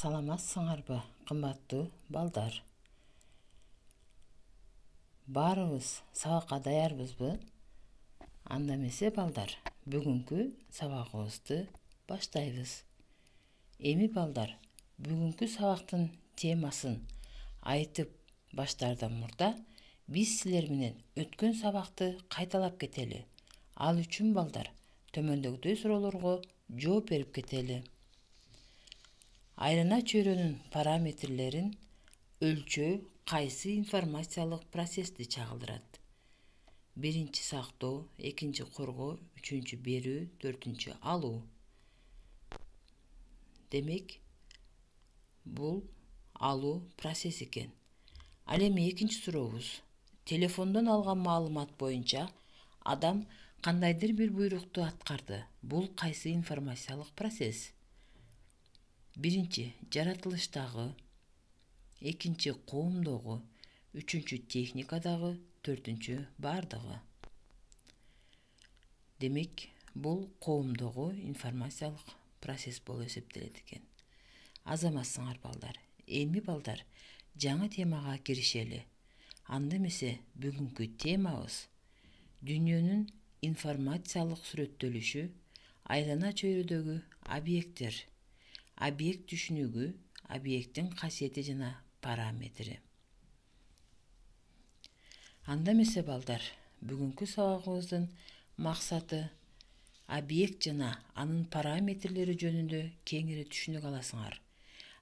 Саламатсыңарбы, кымбаттуу балдар? Баарыбыз сабакка даярбызбы? Анда эмесе балдар, бүгүнкү сабагыбызды баштайбыз. Эми балдар, бүгүнкү сабактын темасын айтып баштаардан мурда биз силер менен өткөн сабакты кайталап кетели. Ал үчүн балдар, төмөндөгүдөй суроолорго жооп берип кетели. Айлана чөйрөнүн параметрлерин өлчөө кайсы информациялык процессти чагылдырат? Биринчи сактоо, экинчи коргоо, үчүнчү берүү, төртүнчү алуу. Демек, бул алуу процесс экен. Ал эми экинчи сурообуз. Телефондон алган маалымат боюнча адам кандайдыр бир буйрукту аткарды. Бул кайсы информациялык процесс? Биринчи жаратылыштагы, экинчи коомдогу, үчүнчү техникадагы, төртүнчү бардыгы. Демек, бул коомдогу информациялык процесс болуп эсептелет экен. Азаматсыңар балдар. Эми балдар, жаңы темага киришели. Анда эмесе бүгүнкү темабыз дүйнөнүн информациялык сүрөттөлүшү, айлана чөйрөдөгү объекттер. Объект түшүнүгү, объекттин касиети жана параметри. Анда эмесе балдар, бүгүнкү сабагыбыздын максаты объект жана анын параметрлери жөнүндө кеңири түшүнүк аласыңар.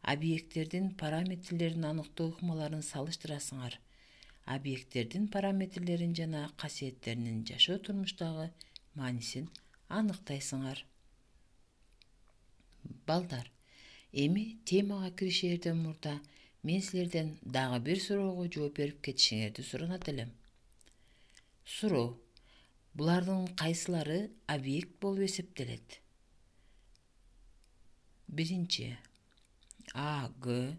Объекттердин параметрлерин аныктоо ыкмаларын салыштырасыңар. Объекттердин параметрлерин жана касиеттеринин жашоо турмуштагы маанисин аныктайсыңар. Балдар, эми темага киришерден мурда мен силерден дагы бир суроого жооп берип кетишиңерди суранат элем. Суроо: булардын кайсылары объект болуп эсептелет? Биринчи А, Г,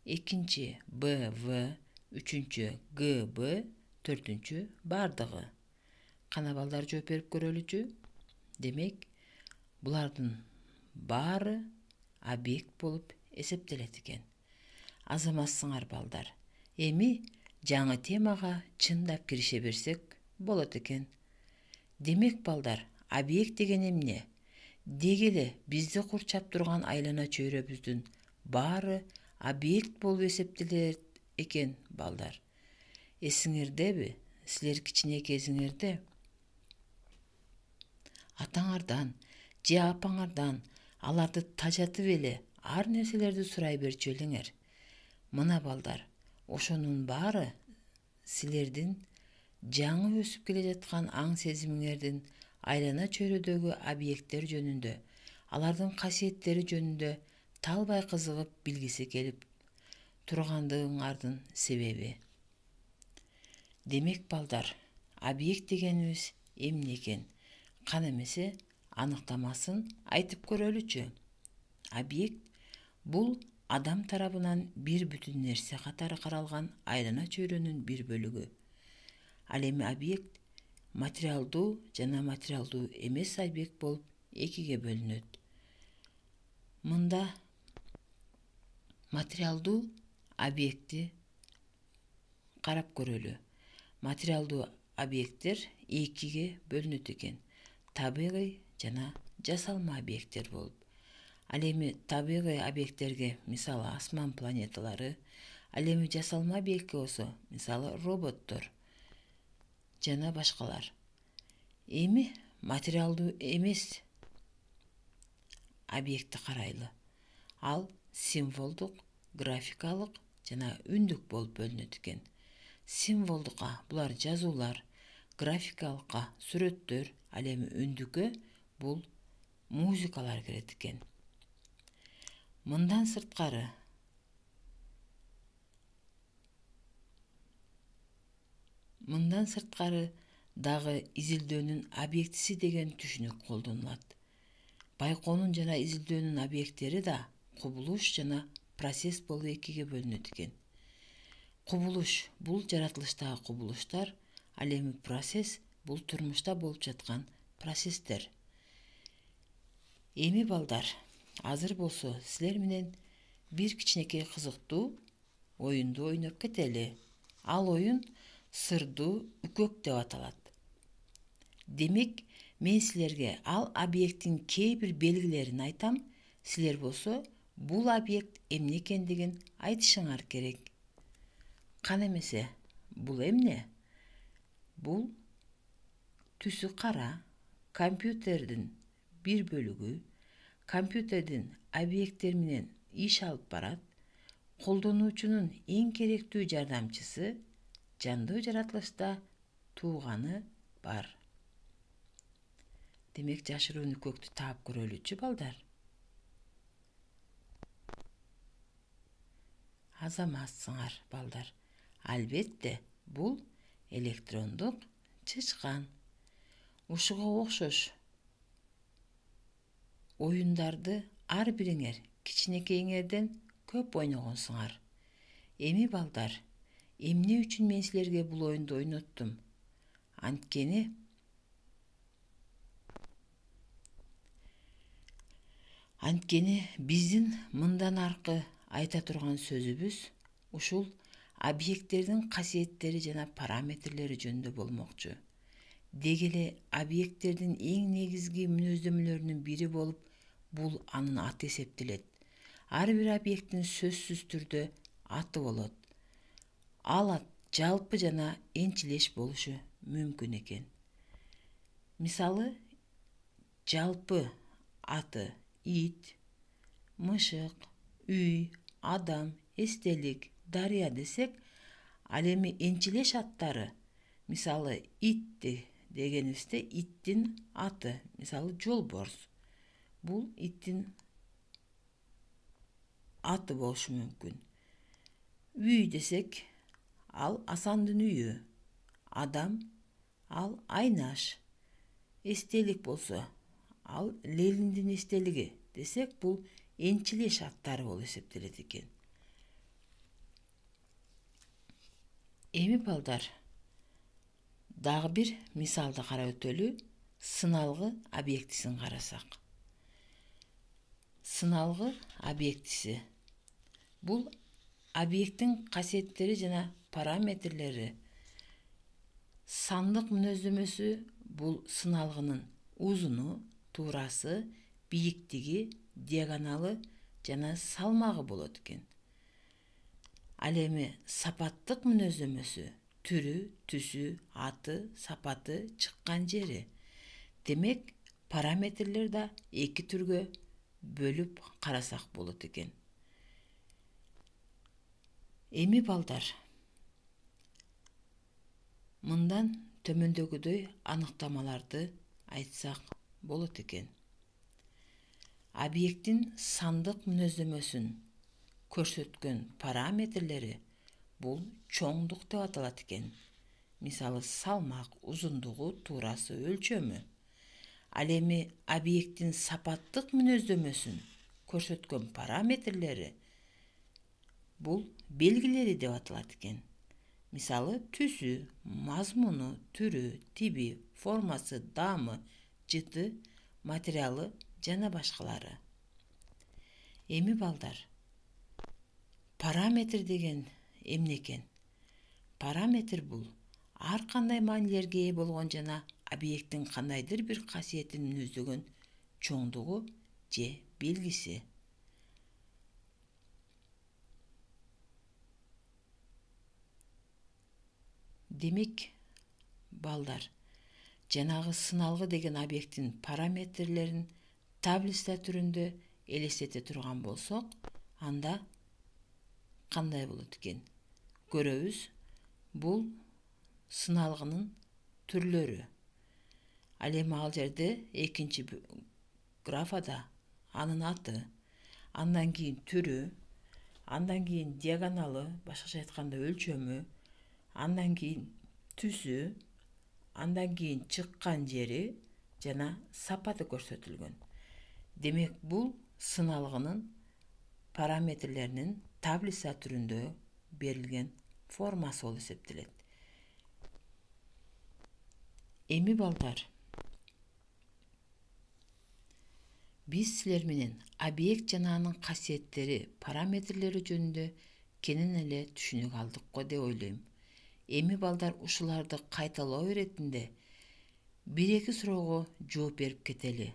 экинчи Б, В, үчүнчү Г, Б, төртүнчү бардыгы. Кана балдар жооп берип көрөлүчү? Демек, булардын баары объект болуп эсептелет экен. Азаматсыңар балдар. Эми жаңы темага чындап кирише берсек болот экен. Демек балдар, объект деген эмне? Деги эле бизди курчап турган айлана чөйрөбүздүн баары объект болуп эсептелет экен балдар. Эсиңердеби, силер кичине кезиңерде атаңардан же апаңардан аларды тажатып эле ар нерселерди сурай берчү элеңер. Мына балдар, ошонун баары силердин жаңы өсүп келе жаткан аң сезимиңердин айлана чөйрөдөгү объекттер жөнүндө, алардын касиеттери жөнүндө талбай кызыгып билгиси келип тургандыгыңардын себеби. Демек балдар, объект дегенибиз эмне экен? Кана эмесе аныктамасын айтып көрөлүчү. Объект бул адам тарабынан бир бүтүн нерсе катары каралган айлана чөйрөнүн бир бөлүгү. Ал эми объект материалдуу жана материалдуу эмес объект болуп экиге бөлүнөт. Мында материалдуу объектти карап көрөлү. Материалдуу объекттер экиге бөлүнөт экен. Табигый жана жасалма объекттер болуп. Ал эми табигый объекттерге мисалы асман планеталары, ал эми жасалма объектке болсо мисалы роботтор жана башкалар. Эми материалдуу эмес объектти карайлы. Ал символдук, графикалык жана үндүк болуп бөлүнөт экен. Символдукка булар жазуулар, графикалыкка сүрөттөр, ал эми үндүккө бул музыкалар кирет экен. Мындан сырткары дагы изилдөөнүн объектиси деген түшүнүк колдонулат. Байкоонун жана изилдөөнүн объекттери да кубулуш жана процесс болуп экиге бөлүнөт экен. Кубулуш бул жаратылыштагы кубулуштар, ал эми процесс бул турмушта болуп жаткан процесстер. Эми балдар, азыр болсо силер менен bir кичинекей кызыктуу оюнду ойноп кетели. Ал оюн сырдуу үкөк деп аталат. Демек, мен силерге ал объекттин кээ бир белгилерин айтам, силер болсо бул объект эмне экендигин айтышыңар керек. Кан эмесе, бул эмне? Бул түсү кара, компьютердин bir bölүгү, компьютердин объекттер менен иш алып барат, колдонуучунун эң керектүү жардамчысы, жандуу жаратылышта тууганы бар. Демек, жашыруун үкөктү таап көрөлүчү балдар. Азаматсыңар балдар. Албетте, бул электрондук чычкан. Ушуга окшош оюндарды ар бириңер кичинекейиңерден көп ойногонсуңар. Эми балдар, эмне үчүн мен силерге бул оюнду ойноттум? Анткени биздин мындан аркы айта турган сөзүбүз ушул объекттердин касиеттери жана параметрлери жөнүндө болмокчу. Деги эле объекттердин эң негизги мүнөздөмөлөрүнүн бири болуп, бул анын аты эсептелет. Ар бир объекттин сөзсүз түрдө аты болот. Ал ат жалпы жана энчилеш болушу мүмкүн экен. Мисалы, жалпы аты ит, мышык, үй, адам, эстелик, дарыя десек, ал эми энчилеш аттары, мисалы, итти дегенибизде иттин аты, мисалы, жолборс. Бул иттин аты болушу мүмкүн. Үй десек, ал Асандын үйү. Адам, ал Айнаш. Эстелик болсо, ал Лелиндин эстелиги десек, бул энчилеш аттары болуп эсептелет экен. Эми балдар, дагы бир мисалды карап өтөлү. Сыналгы объектисин карасак. Сыналгы объектиси бул объекттин касиеттери жана параметрлери. Сандык мүнөздөмөсү бул сыналгынын узуну, туурасы, бийиктиги, диагоналы жана салмагы болот экен. Ал эми сапаттык мүнөздөмөсү түрү, түсү, аты, сапаты, чыккан жери. Демек, параметрлер да эки түргө бөлүп карасак болот экен. Эми балдар, мындан төмөндөгүдөй аныктамаларды айтсак болот экен. Объекттин сандык мүнөздөмөсүн көрсөткөн параметрлери бул чоңдук деп аталат экен. Мисалы, салмак, узундугу, туурасы, өлчөмү. Ал эми объекттин сапаттык мүнөздөмөсүн көрсөткөн параметрлери бул белгилери деп аталат экен. Мисалы, түсү, мазмуну, түрү, тиби, формасы, даамы, жыты, материалы жана башкалары. Эми балдар, параметр деген эмне экен? Параметр бул ар кандай маанилерге ээ болгон жана объекттин кандайдыр бир касиетин мүнөздөгөн чоңдугу же белгиси. Демек, балдар, жанагы сыналгы деген объекттин параметрлерин таблица түрүндө элестете турган болсок, анда кандай болот экен? Көрөбүз, бул сыналгынын түрлөрү. Ал эми ал жерде экинчи графада анын аты, андан кийин түрү, андан кийин диагоналы, башкача айтканда өлчөмү, андан кийин түсү, андан кийин чыккан жери жана сапаты көрсөтүлгөн. Демек, бул сыналгынын параметрлеринин таблица түрүндө берилген формасы болуп эсептелет. Эми балдар, Биз силер менен объект жана анын касиеттери, параметрлери жөнүндө кенен эле түшүнүк алдык го деп ойлойм. Эми балдар ушуларды кайталоо иретинде 1-2 суроого жооп берип кетели.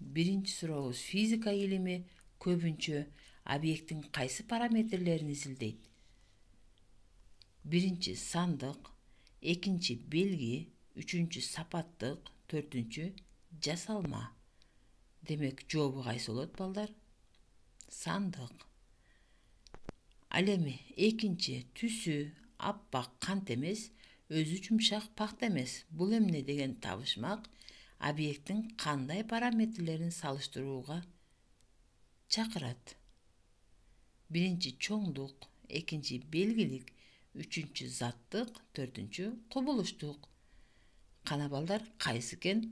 Биринчи сурообуз: физика илими көбүнчө объекттин кайсы параметрлерин изилдейт? Биринчи сандык, экинчи белги, үчүнчү сапаттык, төртүнчү жасалма. Демек жообу кайсы болот балдар? Сандык. Ал эми экинчи түсү аппак кант эмес, өзү жумшак пахта эмес. Бул эмне деген табышмак объекттин кандай параметрлерин салыштырууга чакырат? Биринчи чоңдук, экинчи белгилик, үчүнчү заттык, төртүнчү кубулуштук. Кана балдар, кайсы экен?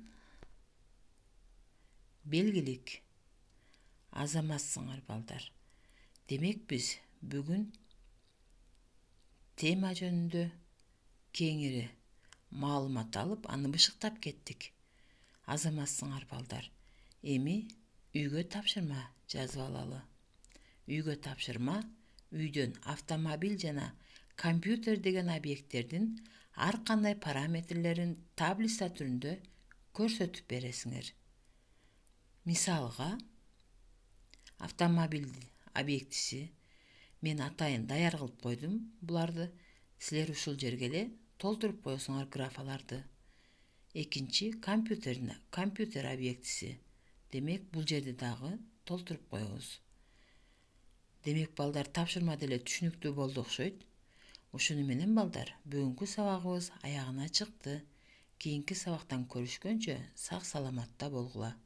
Белгилик. Азаматсыңар балдар. Демек биз бүгүн тема жөнүндө кеңири маалымат алып, аны бышыктап кеттик. Азаматсыңар балдар. Эми үйгө тапшырма жазып алалы. Үйгө тапшырма: үйдөн автомобиль жана компьютер деген объекттердин ар кандай параметрлерин таблица түрүндө көрсөтүп бересиңер. Мисалга, автомобиль объектиси мен атайын даяр кылып койдум. Буларды силер ушул жерге эле толтуруп коесуңар графаларды. Экинчи компьютер объектиси. Демек бул жерди дагы толтуруп коебуз. Демек балдар, тапшырма деле түшүнүктүү болду окшойт. Ушуну менен балдар, бүгүнкү сабагыбыз аягына чыкты. Кийинки сабактан көрүшкөнчө сак саламатта болгула.